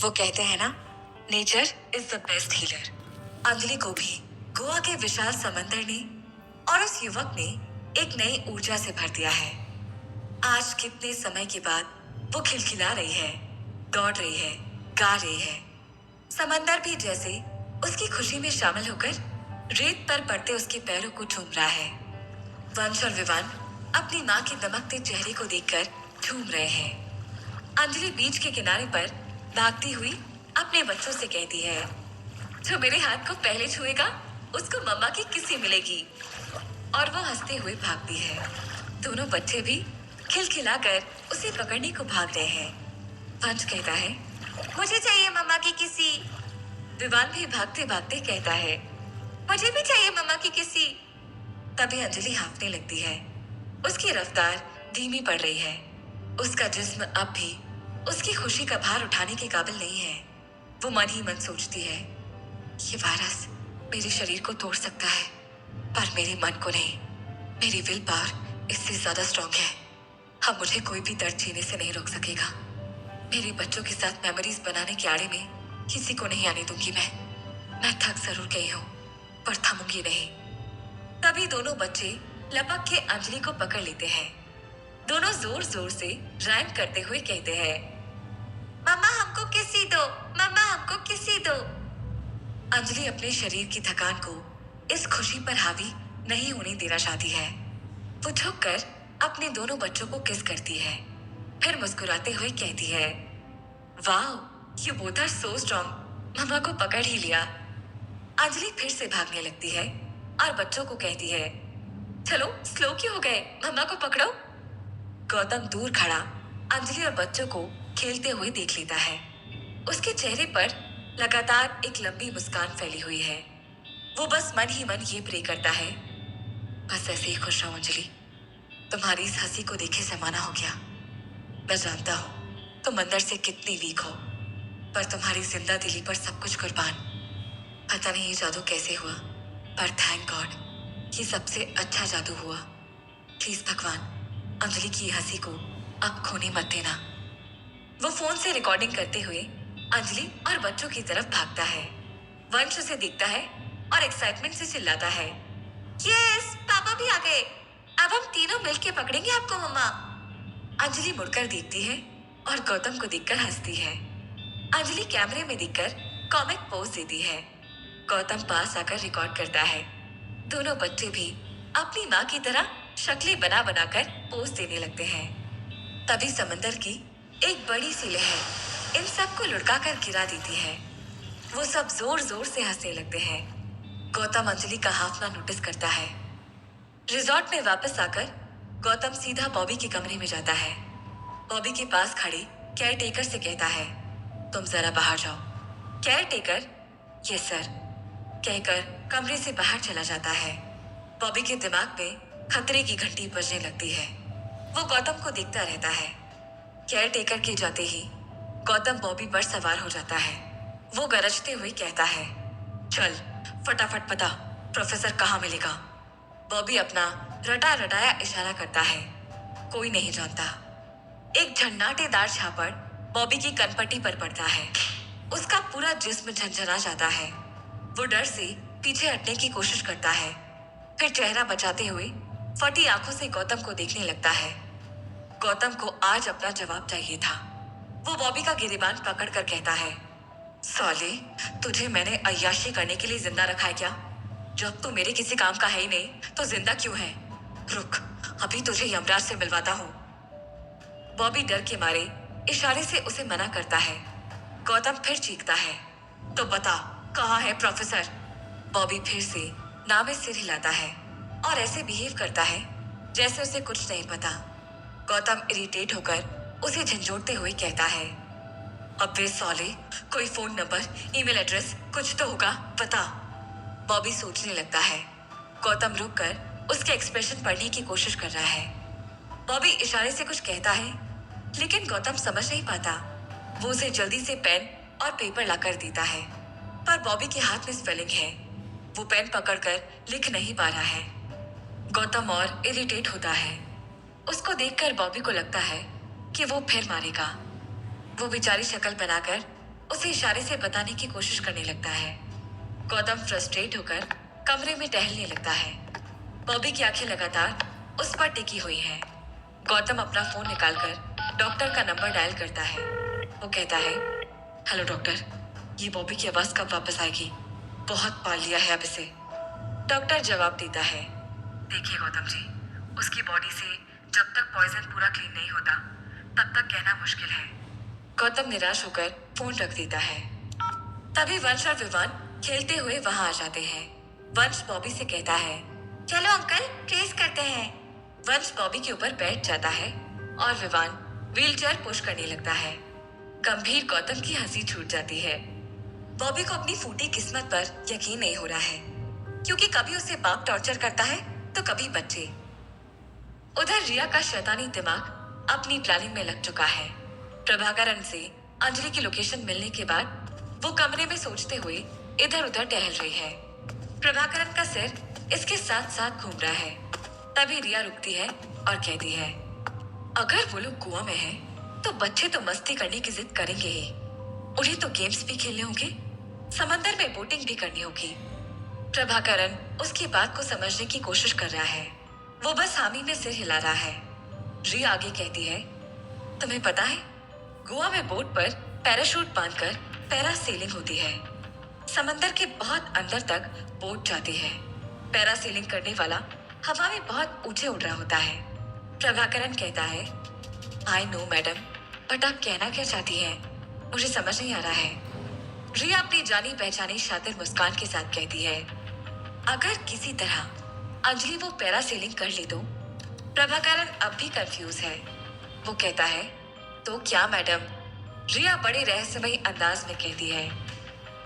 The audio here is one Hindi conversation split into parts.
वो कहते हैं ना, nature is the best healer. Anjali को भी गोवा के विशाल समंदर ने और उस युवक ने एक नई ऊर्जा से भर दिया है। आज कितने समय के बाद वो खिलखिला रही है, दौड़ रही है, गा रही है। समंदर भी जैसे उसकी खुशी में शामिल होकर रेत पर पड़ते उसके पैरों को चूम रहा है। वंश और विवान अपनी माँ के दमकते चेहरे को देखकर झूम रहे हैं। अंजलि बीच के किनारे पर भागती हुई अपने बच्चों से कहती है, जो मेरे हाथ को पहले छुएगा उसको मम्मा की किस्सी मिलेगी। और वो हंसते हुए भागती है। दोनों बच्चे भी खिलखिलाकर उसे पकड़ने को भाग रहे हैं। वंश कहता है, मुझे चाहिए मम्मा की किस्सी। विवान भी भागते भागते कहता है, मुझे भी चाहिए मम्मा की किस्सी। तभी अंजलि हाँफने लगती है। उसकी रफ्तार धीमी पड़ रही है। उसका जिस्म अब भी उसकी खुशी का भार उठाने के काबिल नहीं है। वो मन ही मन सोचती है, ये वायरस मेरे शरीर को तोड़ सकता है, पर मेरे मन को नहीं। मेरी विल पावर इससे ज्यादा स्ट्रांग है। अब मुझे कोई भी दर्द झेलने से नहीं रोक सकेगा। मेरे बच्चों के साथ मेमोरीज बनाने के आड़े में किसी को नहीं आने दूंगी। मैं थक जरूर गई हूँ, पर थमूंगी नहीं। तभी दोनों बच्चे लपक के अंजलि को पकड़ लेते हैं। दोनों जोर जोर से रैम करते हुए कहते हैं, मम्मा हमको किसी दो, मम्मा हमको किसी दो। अंजलि अपने शरीर की थकान को इस खुशी पर हावी नहीं होने देना चाहती है। वो झुककर अपने दोनों बच्चों को किस करती है, फिर मुस्कुराते हुए कहती है, wow, you both are so strong. मम्मा को पकड़ ही लिया। अंजलि फिर से भागने लगती है और बच्चों को कहती है, चलो स्लो क्यों हो गए, मम्मा को पकड़ो। गौतम दूर खड़ा अंजलि और बच्चों को खेलते हुए देख लेता है। उसके चेहरे पर लगातार एक लंबी मुस्कान फैली हुई है। वो बस मन ही मन ये प्रे करता है, बस ऐसे ही खुश रहो अंजलि। तुम्हारी इस हंसी को देखे जमाना हो गया। मैं जानता हूँ तुम अंदर से कितनी वीक हो, पर तुम्हारी जिंदा दिली पर सब कुछ कुर्बान। पता नहीं ये जादू कैसे हुआ, पर थैंक गॉड ये सबसे अच्छा जादू हुआ। प्लीज भगवान, अंजलि की हंसी को अब खोने मत देना। वो फोन से रिकॉर्डिंग करते हुए अंजलि और बच्चों की तरफ भागता है। वंश उसे दिखता है और एक्साइटमेंट से चिल्लाता है, यस, पापा भी आ गए। अब हम तीनों मिलके पकड़ेंगे आपको मम्मा। अंजलि मुड़कर देखती है और गौतम को देखकर हंसती है। अंजलि कैमरे में दिखकर कॉमिक पोज देती है। गौतम पास आकर रिकॉर्ड करता है। दोनों बच्चे भी अपनी माँ की तरह शक्लें बना बनाकर पोज देने लगते हैं। तभी समंदर की एक बड़ी सी लहर इन सबको लुढ़का कर गिरा देती है। वो सब जोर जोर से हंसने लगते हैं। गौतम अंजलि का हाफना नोटिस करता है। रिजॉर्ट में वापस आकर गौतम सीधा बॉबी के कमरे में जाता है। बॉबी के पास खड़े केयर टेकर से कहता है, तुम जरा बाहर जाओ। केयर टेकर, यस सर, कहकर कमरे से बाहर चला जाता है। बॉबी के दिमाग में खतरे की घंटी बजने लगती है। वो गौतम को देखता रहता है। केयर टेकर के जाते ही गौतम बॉबी पर सवार हो जाता है। वो गरजते हुए कहता है, चल फटाफट बता, प्रोफेसर कहाँ मिलेगा। बॉबी अपना रटा रटाया इशारा करता है। कोई नहीं जानता। एक झन्नाटेदार छापड़ बॉबी की कनपट्टी पर पड़ता है। उसका पूरा जिस्म झंझना जाता है। वो डर से पीछे हटने की कोशिश करता है, फिर चेहरा बचाते हुए फटी आंखों से गौतम को देखने लगता है। गौतम को आज अपना जवाब चाहिए था। वो बॉबी का गिरेबान पकड़कर कहता है, साले, तुझे मैंने अय्याशी करने के लिए जिंदा रखा है क्या? जब तू मेरे किसी काम का है ही नहीं तो जिंदा क्यों है? रुक, अभी तुझे यमराज से मिलवाता हूँ। बॉबी डर के मारे इशारे से उसे मना करता है। गौतम फिर चीखता है, तो बता कहाँ है प्रोफेसर? बॉबी फिर से नावे सिर हिलाता है और ऐसे बिहेव करता है जैसे उसे कुछ नहीं पता। गौतम इरिटेट होकर उसे झंझोड़ते हुए कहता है, अबे साले, कोई फोन नंबर, ईमेल एड्रेस कुछ तो होगा, बता। बॉबी सोचने लगता है। गौतम रुककर उसके एक्सप्रेशन पढ़ने की कोशिश कर रहा है। बॉबी इशारे से कुछ कहता है, लेकिन गौतम समझ नहीं पाता। वो उसे जल्दी से पेन और पेपर लाकर देता है, पर बॉबी के हाथ में स्पेलिंग है। वो पेन पकड़कर लिख नहीं पा रहा है। गौतम और इरिटेट होता है। उसको देखकर बॉबी को लगता है कि वो फिर मारेगा। वो बेचारी शक्ल बनाकर उसे इशारे से बताने की कोशिश करने लगता है। गौतम फ्रस्ट्रेट होकर कमरे में टहलने लगता है। बॉबी की आंखें लगातार उस पर टिकी हुई हैं। गौतम अपना फोन निकालकर डॉक्टर का नंबर डायल करता है। वो कहता है, हेलो डॉक्टर, ये बॉबी की आवाज कब वापस आएगी? बहुत पाल लिया है अब इसे। डॉक्टर जवाब देता है, देखिए गौतम जी, उसकी बॉडी से जब तक पॉइजन पूरा क्लीन नहीं होता तब तक कहना मुश्किल है। गौतम निराश होकर फोन रख देता है। तभी वंश और विवान खेलते हुए वहां आ जाते हैं। वंश बॉबी से कहता है, चलो अंकल ट्रेस करते हैं। वंश बॉबी के ऊपर बैठ जाता है और विवान व्हीलचेयर पुश करने लगता है। गंभीर गौतम की हंसी छूट जाती है। बॉबी को अपनी फूटी किस्मत पर यकीन नहीं हो रहा है, क्योंकि कभी उसे बाप टॉर्चर करता है तो कभी बच्चे। उधर रिया का शैतानी दिमाग अपनी प्लानिंग में लग चुका है। प्रभाकरण से अंजलि की लोकेशन मिलने के बाद वो कमरे में सोचते हुए इधर उधर टहल रही है। प्रभाकरण का सिर इसके साथ साथ घूम रहा है। तभी रिया रुकती है और कहती है, अगर वो लोग कुआं में हैं, तो बच्चे तो मस्ती करने की जिद करेंगे ही। उन्हें तो गेम्स भी खेलने होंगे, समंदर में बोटिंग भी करनी होगी। प्रभाकरण उसकी बात को समझने की कोशिश कर रहा है। वो बस हामी में सिर हिला रहा है। रिया आगे कहती है, तुम्हें पता है, गोवा में बोट पर पैराशूट बांधकर पैरासेलिंग होती है। समंदर के बहुत अंदर तक बोट जाती है। पैरासेलिंग करने वाला हवा में बहुत ऊंचे उड़ रहा होता है। प्रभाकरण कहता है, आई नो मैडम, बट आप कहना क्या चाहती हैं? मुझे समझ नहीं आ रहा है। रिया अपनी जानी पहचानी शातिर मुस्कान के साथ कहती है, अगर किसी तरह अंजलि वो पैरासेलिंग कर ली तो? प्रभाकरण अब भी कंफ्यूज है। वो कहता है, तो क्या मैडम? रिया बड़े रहस्यमयी अंदाज में कहती है,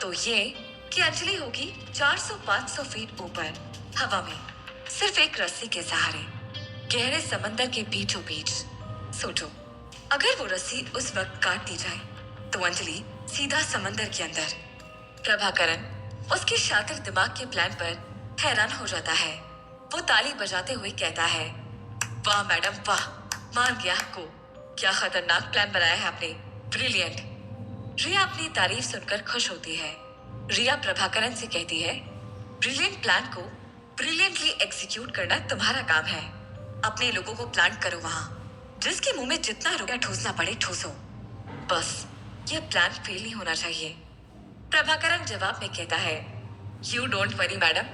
तो ये कि अंजलि होगी 400-500 फीट ऊपर हवा में, सिर्फ एक रस्सी के सहारे, गहरे समंदर के बीचों बीच। सोचो, अगर वो रस्सी उस वक्त काट दी जाए तो अंजलि सीधा समंदर के अंदर। प्रभाकरण उसके शातिर दिमाग के प्लान पर हैरान हो जाता है। वो ताली बजाते हुए कहता है, वाह मैडम वाह, मान गया आपको। क्या खतरनाक प्लान बनाया है आपने, ब्रिलियंट। रिया अपनी तारीफ सुनकर खुश होती है। रिया प्रभाकरण से कहती है, ब्रिलियंट प्लान को ब्रिलियंटली एग्जीक्यूट करना तुम्हारा काम है। अपने लोगों को प्लांट करो वहां, जिसके मुंह में जितना रुपया ठूसना पड़े ठूसो, बस ये प्लान फेल नहीं होना चाहिए। प्रभाकरण जवाब में कहता है, यू डोंट वरी मैडम,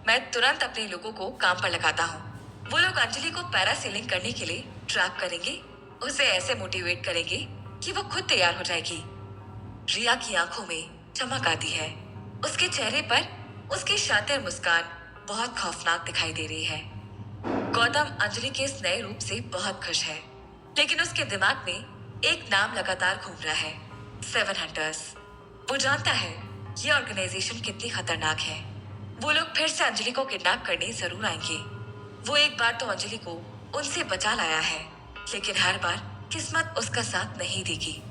मैं तुरंत अपने लोगों को काम पर लगाता हूँ। वो लोग अंजलि को पैरासेलिंग करने के लिए ट्रैप करेंगे, उसे ऐसे मोटिवेट करेंगे कि वो खुद तैयार हो जाएगी। रिया की आंखों में चमक आती है। उसके चेहरे पर उसकी शातिर मुस्कान बहुत खौफनाक दिखाई दे रही है। गौतम अंजलि के इस नए रूप से बहुत खुश है, लेकिन उसके दिमाग में एक नाम लगातार घूम रहा है, 7 हंटर्स। वो जानता है ये ऑर्गेनाइजेशन कितनी खतरनाक है। वो लोग फिर से अंजलि को किडनैप करने जरूर आएंगे। वो एक बार तो अंजलि को उनसे बचा लाया है, लेकिन हर बार किस्मत उसका साथ नहीं देगी।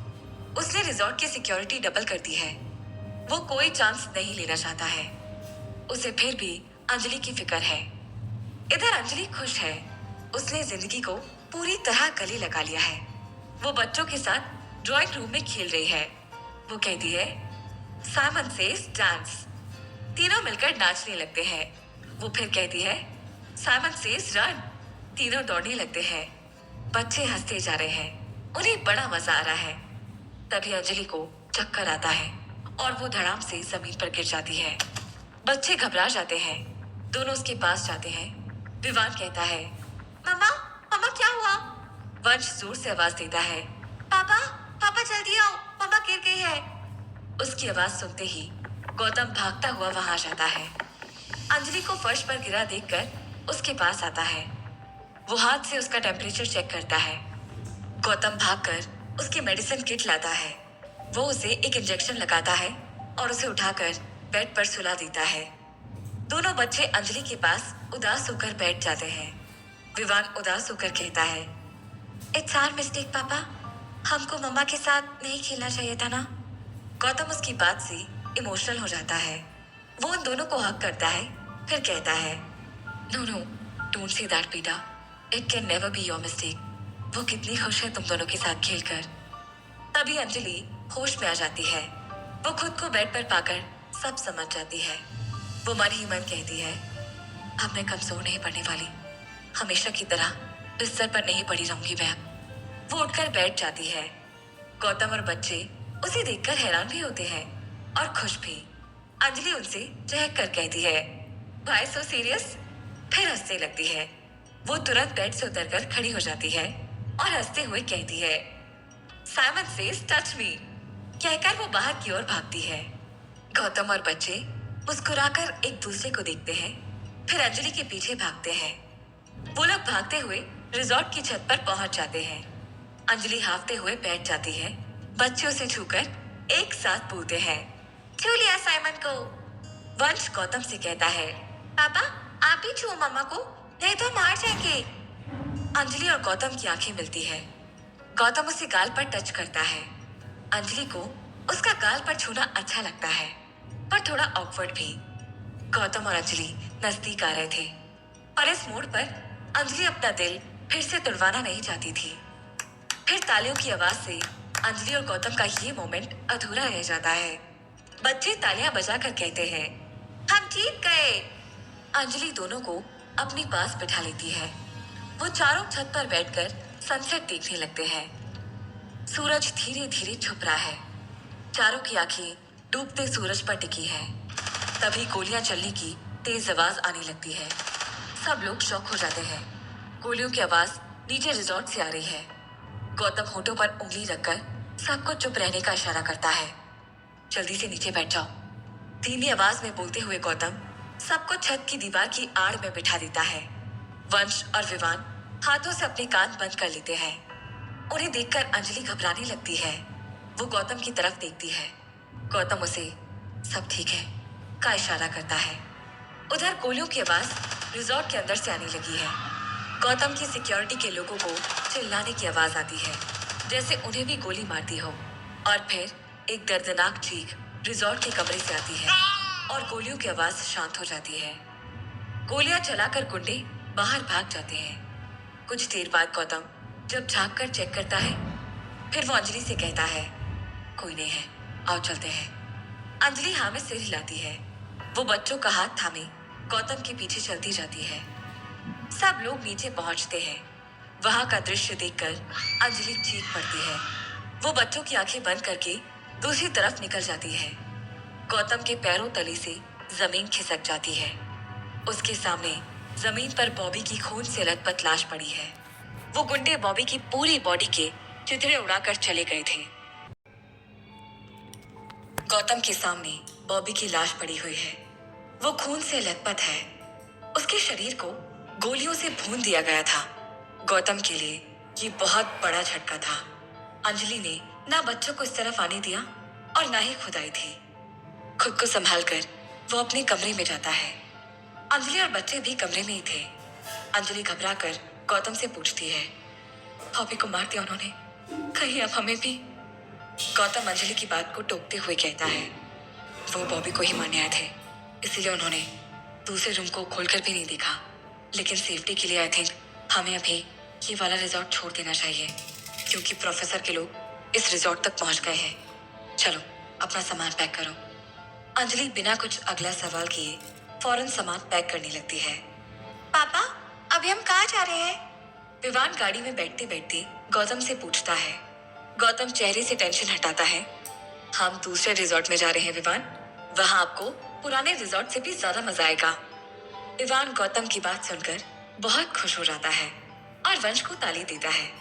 उसने रिजॉर्ट की सिक्योरिटी डबल कर दी है। वो कोई चांस नहीं लेना चाहता है। उसे फिर भी अंजलि की फिक्र है। इधर अंजलि खुश है। उसने जिंदगी को पूरी तरह गले लगा लिया है। वो बच्चों के साथ ड्राइंग रूम में खेल रही है। वो कहती है, साइमन सेज डांस। तीनों मिलकर नाचने लगते हैं। वो फिर कहती है, साइमन सेज रन। तीनों दौड़ने लगते हैं। बच्चे हंसते जा रहे हैं। उन्हें बड़ा मजा आ रहा है। तभी अंजलि को चक्कर आता है और वो धड़ाम से जमीन पर गिर जाती है। बच्चे घबरा जाते हैं। दोनों उसके पास जाते हैं। विवान कहता है, मम्मा मम्मा क्या हुआ? वंश जोर से आवाज देता है, पापा पापा जल्दी आओ, मम्मा गिर गई है। उसकी आवाज सुनते ही गौतम भागता हुआ वहां आ जाता है। अंजलि को फर्श पर गिरा देखकर उसके पास आता है। वो हाथ से उसका टेम्परेचर चेक करता है। गौतम भागकर उसकी मेडिसिन किट लाता है। वो उसे एक इंजेक्शन लगाता है और उसे उठाकर बेड पर सुला देता है। दोनों बच्चे अंजलि के पास उदास होकर बैठ जाते हैं। विवान उदास होकर कहता है, इट्स आवर मिस्टेक पापा, हमको मम्मा के साथ नहीं खेलना चाहिए था ना। गौतम उसकी बात से इमोशनल हो जाता है। वो उन दोनों को हक करता है, फिर कहता है, no no don't say that बेटा, it can never be your mistake. वो कितनी खुश है तुम दोनों के साथ खेलकर। तभी अंजलि होश में आ जाती है। वो खुद को बेड पर पाकर सब समझ जाती है। वो मन ही मन कहती है, अब मैं कमजोर नहीं पड़ने वाली, हमेशा की तरह बिस्तर पर नहीं पड़ी रहूंगी मैं अब। वो उठकर बैठ जाती है। गौतम और बच्चे उसे देखकर हैरान भी होते हैं और खुश भी। अंजलि उनसे चहक कर कहती है, वाई सो सीरियस? फिर हंसने लगती है। वो तुरंत बेड से उतरकर खड़ी हो जाती है और हंसते हुए कहती है, साइमन सेज टच मी, कहकर वो बाहर की ओर भागती है। गौतम और बच्चे मुस्कुराकर एक दूसरे को देखते हैं, फिर अंजलि के पीछे भागते हैं। वो लोग भागते हुए रिजॉर्ट की छत पर पहुंच जाते हैं। अंजलि हाफते हुए बैठ जाती है। बच्चे उसे छूकर एक साथ बोलते हैं, छू लिया साइमन को। वंश गौतम से कहता है, पापा आप ही छुओ मम्मा को, नहीं तो मार जाएंगे। अंजलि और गौतम की आंखें मिलती है। गौतम उसे गाल पर टच करता है। अंजलि को उसका गाल पर छूना अच्छा लगता है, पर थोड़ा ऑकवर्ड भी। गौतम और अंजलि नजदीक आ रहे थे, पर इस मोड़ पर अंजलि अपना दिल फिर से तुड़वाना नहीं चाहती थी। फिर तालियों की आवाज से अंजलि और गौतम का ये मोमेंट अधूरा रह जाता है। बच्चे तालियां बजाकर कहते हैं, हम जीत गए। अंजलि दोनों को अपने पास बिठा लेती है। वो चारों छत पर बैठकर सनसेट देखने लगते हैं। सूरज धीरे धीरे छुप रहा है। चारों की आंखें डूबते सूरज पर टिकी है। तभी गोलियां चलने की तेज आवाज आने लगती है। सब लोग शॉक हो जाते हैं। गोलियों की आवाज नीचे रिजॉर्ट से आ रही है। गौतम होठों पर उंगली रखकर सबको चुप रहने का इशारा करता है। जल्दी से नीचे बैठ जाओ, धीमी आवाज में बोलते हुए गौतम सबको छत की दीवार की आड़ में बिठा देता है। वंश और विवान हाथों से अपने कान बंद कर लेते हैं। उन्हें देखकर अंजलि घबराने लगती है। वो गौतम की तरफ देखती है। गौतम उसे सब ठीक है का इशारा करता है। उधर गोलियों की आवाज रिजॉर्ट के अंदर से आने लगी है। गौतम की सिक्योरिटी के लोगों को चिल्लाने की आवाज आती है, जैसे उन्हें भी गोली मारती हो। और फिर एक दर्दनाक चीख रिजॉर्ट के कमरे से आती है और गोलियों की आवाज शांत हो जाती है। गोलियां चलाकर गुंडे बाहर भाग जाते हैं। कुछ देर बाद गौतम जब झांक कर चेक करता है, फिर वो अंजलि से कहता है, कोई नहीं है, आओ चलते हैं। अंजलि हाँ में सिर हिलाती है। वो बच्चों का हाथ थामे गौतम के पीछे चलती जाती है। सब लोग नीचे पहुंचते हैं। वहां का दृश्य देखकर अंजलि चीख पड़ती है। वो बच्चों की आंखें बंद करके दूसरी तरफ निकल जाती है। गौतम के पैरों तले से जमीन खिसक जाती है। उसके सामने जमीन पर बॉबी की खून से लथपथ लाश पड़ी है। वो गुंडे बॉबी की पूरी बॉडी के चिथड़े उड़ाकर चले गए थे। गौतम के सामने बॉबी की लाश पड़ी हुई है। वो खून से लथपथ है। उसके शरीर को गोलियों से भून दिया गया था। गौतम के लिए ये बहुत बड़ा झटका था। अंजलि ने ना बच्चों को इस तरफ आने दिया और ना ही खुद आई थी। खुद को संभाल कर वो अपने कमरे में जाता है। अंजलि और बच्चे भी कमरे में ही थे। अंजलि घबरा कर गौतम से पूछती है, बॉबी को मार दिया उन्होंने, कहीं अब हमें भी? गौतम अंजलि की बात को टोकते हुए कहता है, वो बॉबी को ही मारने आए थे, इसीलिए उन्होंने दूसरे रूम को खोलकर भी नहीं देखा। लेकिन सेफ्टी के लिए आई थिंक हमें अभी ये वाला रिजॉर्ट छोड़ देना चाहिए, क्योंकि प्रोफेसर के लोग इस रिजॉर्ट तक पहुंच गए हैं। चलो अपना सामान पैक करो। अंजलि बिना कुछ अगला सवाल किए फौरन सामान पैक करने लगती है। पापा अभी हम कहाँ जा रहे हैं? विवान गाड़ी में बैठते बैठते गौतम से पूछता है। गौतम चेहरे से टेंशन हटाता है। हम दूसरे रिजॉर्ट में जा रहे हैं विवान, वहाँ आपको पुराने रिजॉर्ट से भी ज्यादा मजा आएगा। विवान गौतम की बात सुनकर बहुत खुश हो जाता है और वंश को ताली देता है।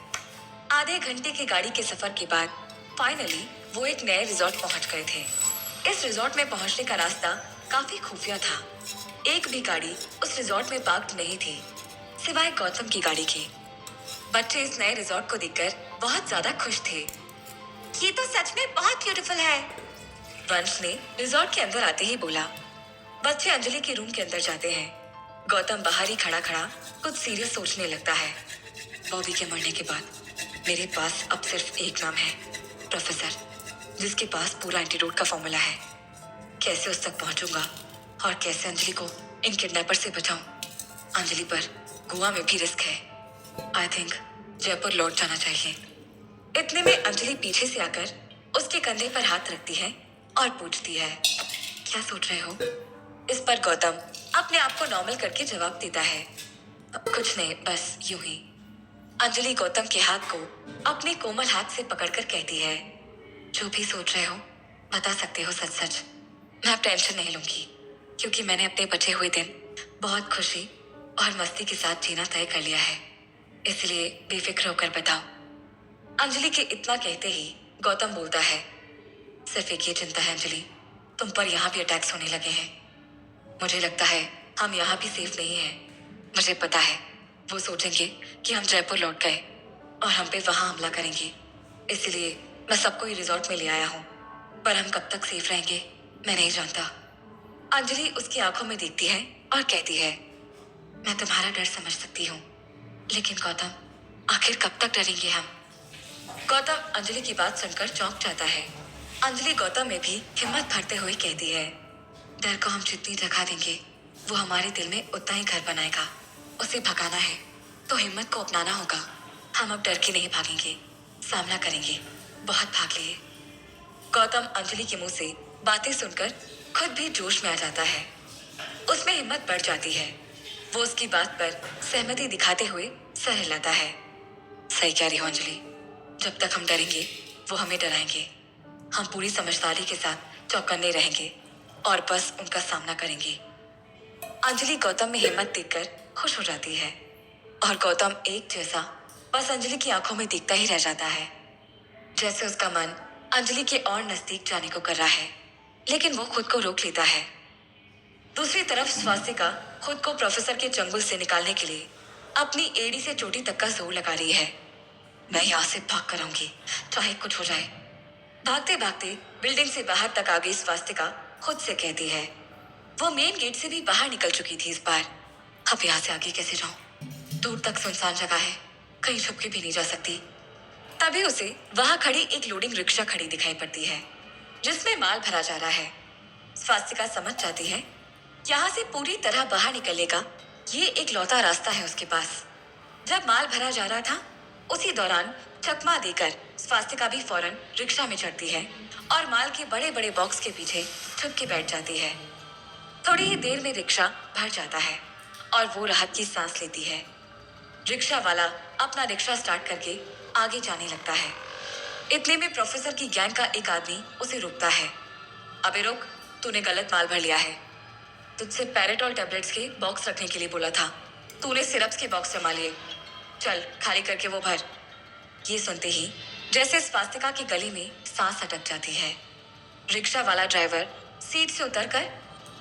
आधे घंटे की गाड़ी के सफर के बाद फाइनली वो एक नए रिजॉर्ट पहुंच गए थे। इस रिजॉर्ट में पहुंचने का रास्ता काफी खुफिया था। एक भी गाड़ी उस रिजॉर्ट में पार्क्ड नहीं थी, सिवाय गौतम की गाड़ी के। बच्चे इस नए रिजॉर्ट को देखकर बहुत ज्यादा खुश थे। ये तो सच में बहुत ब्यूटीफुल है, वंश ने रिजॉर्ट के अंदर आते ही बोला। बच्चे अंजलि के रूम के अंदर जाते हैं। गौतम बाहर ही खड़ा खड़ा कुछ सीरियस सोचने लगता है। बॉबी के मरने के बाद मेरे पास अब सिर्फ एक नाम है, प्रोफेसर, जिसके पास पूरा एंटीडोट का फॉर्मूला है। कैसे उस तक पहुंचूंगा और कैसे अंजलि को इन किडनैपर से बचाऊं? अंजलि पर गोवा में भी रिस्क है। आई थिंक जयपुर लौट जाना चाहिए। इतने में अंजलि पीछे से आकर उसके कंधे पर हाथ रखती है और पूछती है, क्या सोच रहे हो? इस पर गौतम अपने आप को नॉर्मल करके जवाब देता है, कुछ नहीं, बस यूं ही। अंजलि गौतम के हाथ को अपने कोमल हाथ से पकड़कर कहती है, जो भी सोच रहे हो बता सकते हो सच सच। मैं अब टेंशन नहीं लूंगी, क्योंकि मैंने अपने बचे हुए दिन बहुत खुशी और मस्ती के साथ जीना तय कर लिया है। इसलिए बेफिक्र होकर बताओ। अंजलि के इतना कहते ही गौतम बोलता है, सिर्फ एक ही चिंता है अंजलि, तुम पर यहाँ भी अटैक्स होने लगे हैं। मुझे लगता है हम यहाँ भी सेफ नहीं हैं। मुझे पता है वो सोचेंगे कि हम जयपुर लौट गए और हम पे वहां हमला करेंगे। इसलिए मैं सबको ही रिजॉर्ट में ले आया हूँ, पर हम कब तक सेफ रहेंगे मैं नहीं जानता। अंजलि उसकी आंखों में देखती है और कहती है, मैं तुम्हारा डर समझ सकती हूँ, लेकिन गौतम आखिर कब तक डरेंगे हम? गौतम अंजलि की बात सुनकर चौंक जाता है। अंजलि गौतम में भी हिम्मत भरते हुए कहती है, डर को हम जितनी जगह देंगे वो हमारे दिल में उतना ही घर बनाएगा। उसे भगाना है तो हिम्मत को अपनाना होगा। हम अब डर के नहीं भागेंगे, सामना करेंगे। बहुत भाग लिए। गौतम अंजलि के मुंह से बातें सुनकर खुद भी जोश में आ जाता है। उसमें हिम्मत बढ़ जाती है। वो उसकी बात पर सहमति दिखाते हुए सर हिलाता है। सही कह रही हो अंजलि, जब तक हम डरेंगे वो हमें डराएंगे। हम पूरी समझदारी के साथ चौकन्ने रहेंगे और बस उनका सामना करेंगे। अंजलि गौतम में हिम्मत देखकर खुश हो जाती है और गौतम एक जैसा बस अंजलि की आंखों में दिखता ही रह जाता है, जैसे उसका मन अंजलि के और नजदीक जाने को कर रहा है, लेकिन वो खुद को रोक लेता है। दूसरी तरफ स्वास्तिका खुद को प्रोफेसर के चंगुल से निकालने के लिए अपनी एड़ी से चोटी तक का जोर लगा रही है। मैं यहाँ से भाग कर आऊंगी, चाहे कुछ हो जाए। भागते भागते बिल्डिंग से बाहर तक आ गई स्वास्तिका खुद से कहती है। वो मेन गेट से भी बाहर निकल चुकी थी इस बार। अब यहाँ से आगे कैसे जाऊं? दूर तक सुनसान जगह है, कहीं छुप के भी नहीं जा सकती। तभी उसे वहां खड़ी एक लोडिंग रिक्शा खड़ी दिखाई पड़ती है, जिसमें माल भरा जा रहा है। स्वास्तिका समझ जाती है यहाँ से पूरी तरह बाहर निकलने का ये एक लौता रास्ता है उसके पास। जब माल भरा जा रहा था उसी दौरान चकमा देकर स्वास्तिका भी फौरन रिक्शा में चढ़ती है और माल के बड़े बड़े बॉक्स के पीछे छुप के बैठ जाती है। थोड़ी ही देर में रिक्शा भर जाता है और वो राहत की सांस लेती है। रिक्शा वाला अपना रिक्शा स्टार्ट करके आगे जाने लगता है। इतने में प्रोफेसर की गैंग का एक आदमी उसे रोकता है। अबे रुक, तूने गलत माल भर लिया है। तुझसे पैराटॉल टैबलेट्स के बॉक्स रखने के लिए बोला था, तूने सिरप्स के बॉक्स जमा लिए। चल खाली करके वो भर। ये सुनते ही जैसे स्वास्तिका की गली में सांस अटक जाती है। रिक्शा वाला ड्राइवर सीट से उतरकर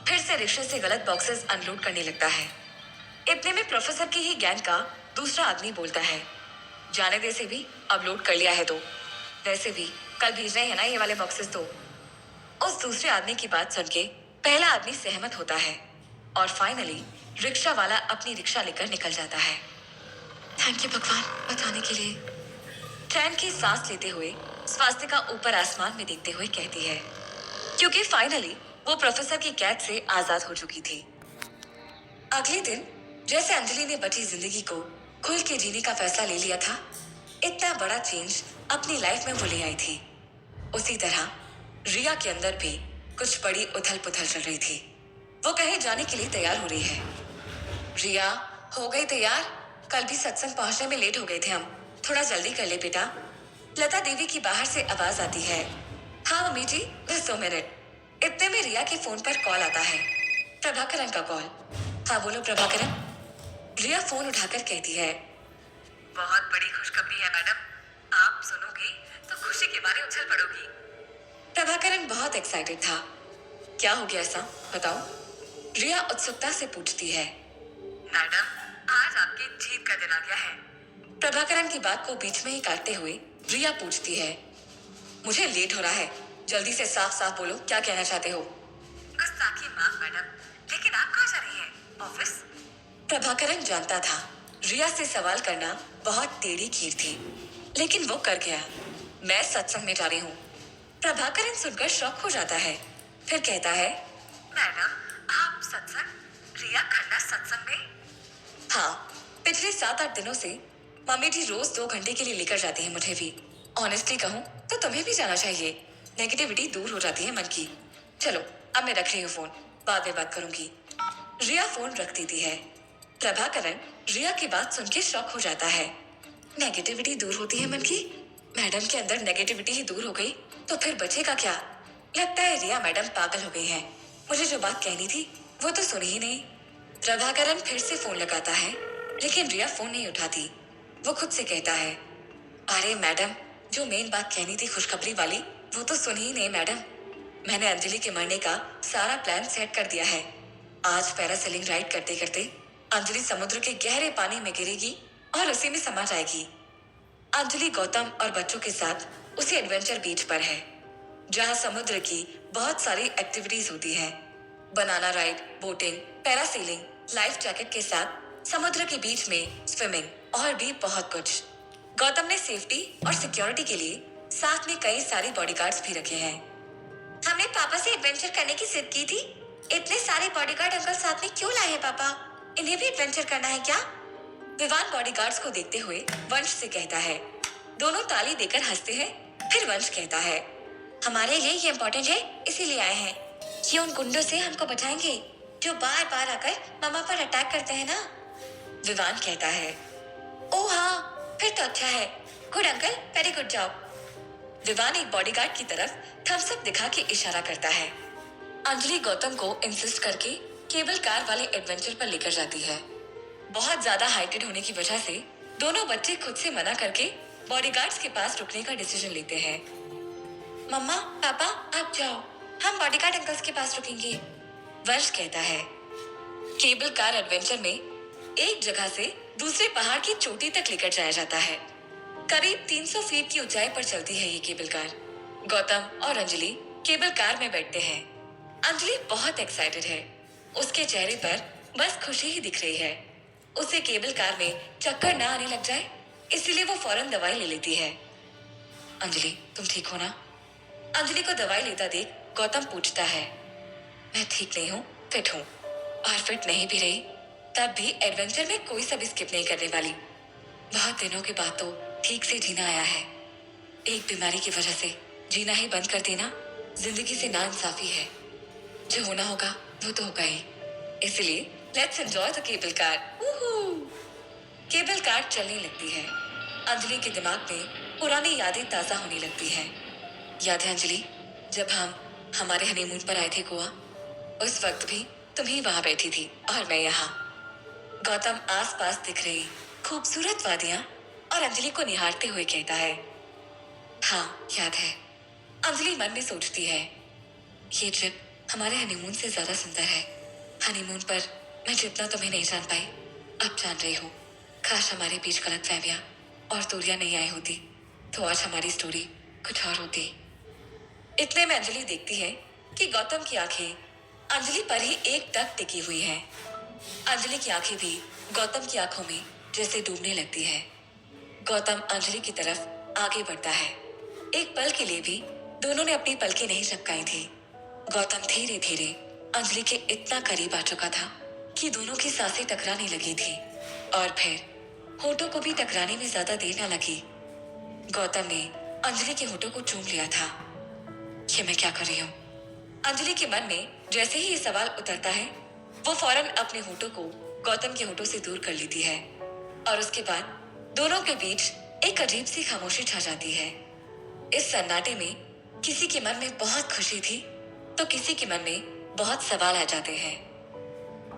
फिर से रिक्शे से गलत बॉक्सेस अनलोड करने लगता है। इतने में प्रोफेसर की ही गैंग का दूसरा आदमी बोलता है, जाने दे से भी अब लोड कर लिया है तो। वैसे भी कल भेज रहे हैं ना ये वाले बॉक्सेस तो। उस दूसरे आदमी की बात सुन के पहला आदमी सहमत होता है और फाइनली रिक्शा वाला अपनी रिक्शा लेकर निकल जाता है। थैंक यू भगवान बचाने के लिए। चैन की सांस लेते हुए स्वास्तिका ऊपर आसमान में देखते हुए कहती है, क्योंकि फाइनली वो प्रोफेसर की कैद से आजाद हो चुकी थी। अगले दिन जैसे अंजलि ने बची जिंदगी को खुल के जीने का फैसला ले लिया था, इतना बड़ा चेंज अपनी लाइफ में वो ले आई थी। उसी तरह रिया के अंदर भी कुछ बड़ी उथल पुथल चल रही थी। वो कहीं जाने के लिए तैयार हो रही है। रिया, हो गई तैयार? कल भी सत्संग पहुंचने में लेट हो गए थे हम, थोड़ा जल्दी कर ले बेटा। लता देवी की बाहर से आवाज आती है। हाँ मम्मी जी, बस 2 मिनट। इतने में रिया के फोन पर कॉल आता है, प्रभाकरन का कॉल। हाँ बोलो प्रभाकरन। रिया फोन उठाकर कहती है, बहुत बड़ी खुशखबरी है मैडम, आप सुनोगे तो खुशी के मारे उछल पड़ोगी। प्रभाकरन बहुत एक्साइटेड था। क्या हो गया ऐसा, बताओ? रिया उत्सुकता से पूछती है। मैडम, आज आपकी जीत का दिन आ गया है। प्रभाकरन की बात को बीच में ही काटते हुए रिया पूछती है, मुझे लेट हो रहा है, जल्दी से साफ साफ बोलो क्या कहना चाहते हो? गुस्ताखी माफ मैडम, लेकिन आप कहाँ जा रही हैं? ऑफिस? प्रभाकरन जानता था रिया से सवाल करना बहुत टेढ़ी खीर थी, लेकिन वो कर गया। मैं सत्संग में जा रही हूँ। प्रभाकरन सुनकर शॉक हो जाता है, फिर कहता है, मैडम आप सत्संग? रिया खन्ना सत्संग में? हाँ, पिछले 7-8 दिनों से मम्मी जी रोज 2 घंटे के लिए लेकर जाती है मुझे भी। ऑनेस्टली कहूँ तो तुम्हें भी जाना चाहिए। नेगेटिविटी दूर हो जाती है मन की। चलो, अब मैं रख रही हूँ फोन, बाद में बात करूंगी। रिया फोन रख देती है। प्रभाकरण रिया की बात सुन के शॉक हो जाता है। नेगेटिविटी दूर होती है मन की? मैडम के अंदर नेगेटिविटी ही दूर हो गई तो फिर बचेगा क्या? लगता है रिया मैडम पागल हो गई हैं। मुझे जो बात कहनी थी वो तो सुनी ही नहीं। प्रभाकरण फिर से फोन लगाता है, लेकिन रिया फोन नहीं उठाती। वो खुद से कहता है, अरे मैडम, जो मेन बात कहनी थी खुशखबरी वाली, वो तो सुनी ही नहीं मैडम। मैंने अंजलि के मरने का सारा प्लान सेट कर दिया है। आज पैरासेलिंग राइड करते करते अंजलि समुद्र के गहरे पानी में गिरेगी और उसी में समा जाएगी। अंजलि गौतम और बच्चों के साथ उसी एडवेंचर बीच पर है, जहाँ समुद्र की बहुत सारी एक्टिविटीज होती हैं। Banana ride, boating, parasailing, life jacket के साथ समुद्र के बीच में स्विमिंग और भी बहुत कुछ। गौतम ने सेफ्टी और सिक्योरिटी के लिए साथ में कई सारे बॉडीगार्ड्स भी रखे हैं। हमने पापा से एडवेंचर करने की जिद की थी। इतने सारे बॉडीगार्ड अंकल साथ में क्यों लाए हैं पापा? इन्हें भी एडवेंचर करना है क्या? विवान बॉडीगार्ड्स को देखते हुए वंश से कहता है। दोनों ताली देकर हंसते हैं। फिर वंश कहता है, हमारे लिए ये इम्पोर्टेंट है, इसीलिए आए हैं। ये उन गुंडों से हमको बचाएंगे जो बार बार आकर मामा पर अटैक करते हैं ना? विवान कहता है, ओह हाँ, फिर तो अच्छा है। Good uncle, very good job. Vivaan एक बॉडीगार्ड की तरफ थम्स अप दिखा के इशारा करता है। अंजलि गौतम को इंसिस्ट करके केबल कार वाले एडवेंचर पर लेकर जाती है। बहुत ज्यादा हाइटेड होने की वजह से दोनों बच्चे खुद से मना करके बॉडीगार्ड्स के पास रुकने का डिसीजन लेते हैं। मम्मा, पापा, आप जाओ, हम बॉडीगार्ड अंकल्स के पास रुकेंगे, वंश कहता है। केबल कार एडवेंचर में एक जगह से दूसरे पहाड़ की चोटी तक लेकर जाया जाता है। करीब 300 फीट की ऊंचाई पर चलती है ये केबल कार। गौतम और अंजलि केबल कार में बैठते हैं। अंजलि बहुत एक्साइटेड है। उसके चेहरे पर बस खुशी ही दिख रही है। उसे केबल कार में चक्कर ना आने लग जाए, इसीलिए वो फौरन दवाई ले लेती है। अंजलि, तुम ठीक हो ना? अंजलि को दवाई लेता देख गौतम पूछता है। मैं ठीक नहीं हूँ, फिट हूँ, और फिट नहीं भी रही तब भी एडवेंचर में कोई सब स्किप नहीं करने वाली। बहुत दिनों के बाद तो ठीक से जीना आया है। एक बीमारी की वजह से जीना ही बंद कर देना जिंदगी से नाइंसाफी है। जो होना होगा वो तो होगा ही, इसलिए let's enjoy the cable car. Cable car चलने लगती है। अंजलि के दिमाग में पुरानी यादें ताजा होने लगती हैं। याद है अंजलि, जब हम हमारे हनीमून पर आए थे गोवा, उस वक्त भी तुम ही वहां बैठी थी और मैं यहाँ। गौतम आसपास दिख रही खूबसूरत वादियां और अंजलि को निहारते हुए कहता है, हाँ याद है। अंजलि मन में सोचती है, ये ट्रिप हमारे हनीमून से ज्यादा सुंदर है। हनीमून पर मैं जितना तुम्हें नहीं जान पाई, अब जान रही हूँ। काश हमारे बीच गलतफहमियां और दूरियां नहीं आई होती तो आज हमारी स्टोरी कुछ और होती। इतने में अंजलि देखती है कि गौतम की आंखें अंजलि पर ही एक टक टिकी हुई हैं। अंजलि की आंखें भी गौतम की आंखों में जैसे डूबने लगती है। गौतम अंजलि की तरफ आगे बढ़ता है। एक पल के लिए भी दोनों ने अपनी पलकें नहीं झपकाई थी। गौतम धीरे धीरे अंजलि के इतना करीब आ चुका था कि दोनों की सांसें टकराने लगी थी और फिर होठों को भी टकराने में ज्यादा देर न लगी। गौतम ने अंजलि के होठों को चूम लिया था। ये मैं क्या कर रही हूँ? अंजलि के मन में जैसे ही ये सवाल उतरता है, वो फौरन अपने होठों को गौतम के होठों से दूर कर लेती है और उसके बाद दोनों के बीच एक अजीब सी खामोशी छा जाती है। इस सन्नाटे में किसी के मन में बहुत खुशी थी तो किसी के मन में बहुत सवाल आ जाते हैं।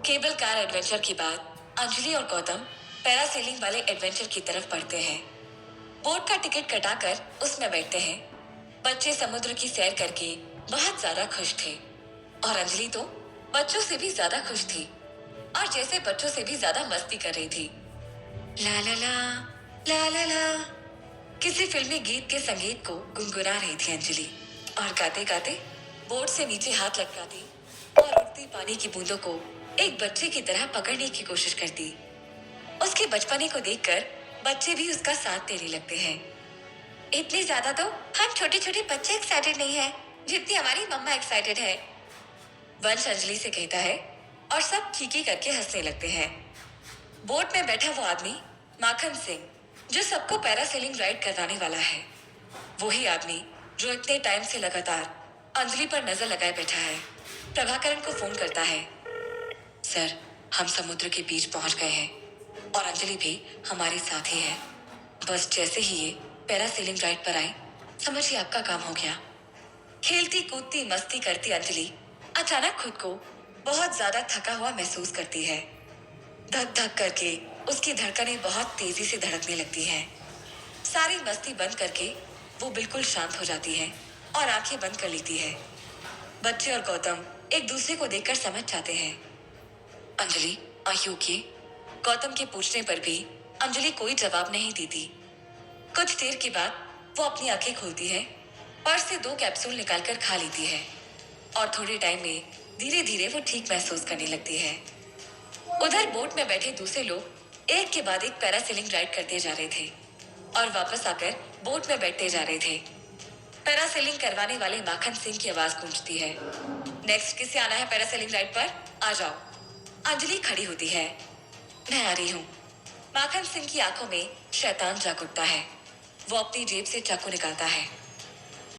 केबल कार एडवेंचर के बाद अंजलि और गौतम पैरासेलिंग वाले एडवेंचर की तरफ बढ़ते हैं। बोट का टिकट कटाकर उसमें बैठते हैं। बच्चे समुद्र की सैर करके बहुत ज्यादा खुश थे और अंजलि तो बच्चों से भी ज्यादा खुश थी और जैसे बच्चों से भी ज्यादा मस्ती कर रही थी। ला ला ला ला ला ला किसी फिल्मी गीत के संगीत को गुनगुना रही थी अंजलि और गाते गाते बोट से नीचे हाथ लटकाती और उड़ती पानी की बूंदों को एक बच्चे की तरह पकड़ने की कोशिश करती। उसके बचपने को देखकर बच्चे भी उसका साथ देने लगते हैं। इतने ज्यादा तो हम छोटे छोटे बच्चे एक्साइटेड नहीं है जितनी हमारी मम्मा एक्साइटेड है, वंश अंजलि से कहता है और सब खीखी करके हंसने लगते हैं। बोट में बैठा वो आदमी माखन सिंह, जो सबको पैरासेलिंग राइड करवाने वाला है, वही आदमी जो इतने टाइम से लगातार अंजलि पर नजर लगाए बैठा है, प्रभाकरण को फोन करता है। सर, हम समुद्र के बीच पहुंच गए हैं और अंजलि भी हमारे साथ ही है। बस जैसे ही ये पैरासेलिंग राइड पर आई, समझिए आपका काम हो गया। खेलती कूदती मस्ती करती अंजलि अचानक खुद को बहुत ज्यादा थका हुआ महसूस करती है। धक धक करके उसकी धड़कनें बहुत तेजी से धड़कने लगती हैं। सारी मस्ती बंद करके वो बिल्कुल शांत हो जाती है और आंखें बंद कर लेती है। बच्चे और गौतम एक दूसरे को देखकर समझ जाते हैं। Anjali, are you okay? Gautam के पूछने पर भी अंजलि कोई जवाब नहीं देती। कुछ देर के बाद वो अपनी आंखें खोलती है, पर्स से 2 कैप्सूल निकालकर खा लेती है और थोड़े टाइम में धीरे धीरे वो ठीक महसूस करने लगती है। उधर बोट में बैठे दूसरे लोग एक के बाद एक पैरासेलिंग राइड करते जा रहे थे और वापस आकर बोट में बैठते जा रहे थे। पैरासेलिंग करवाने वाले माखन सिंह की आवाज गूंजती है। नेक्स्ट किसे आना है पैरासेलिंग राइड पर? आ जाओ। अंजलि खड़ी होती है। मैं आ रही हूँ। माखन सिंह की आंखों में शैतान जाग उठता है। वो अपनी जेब से चाकू निकालता है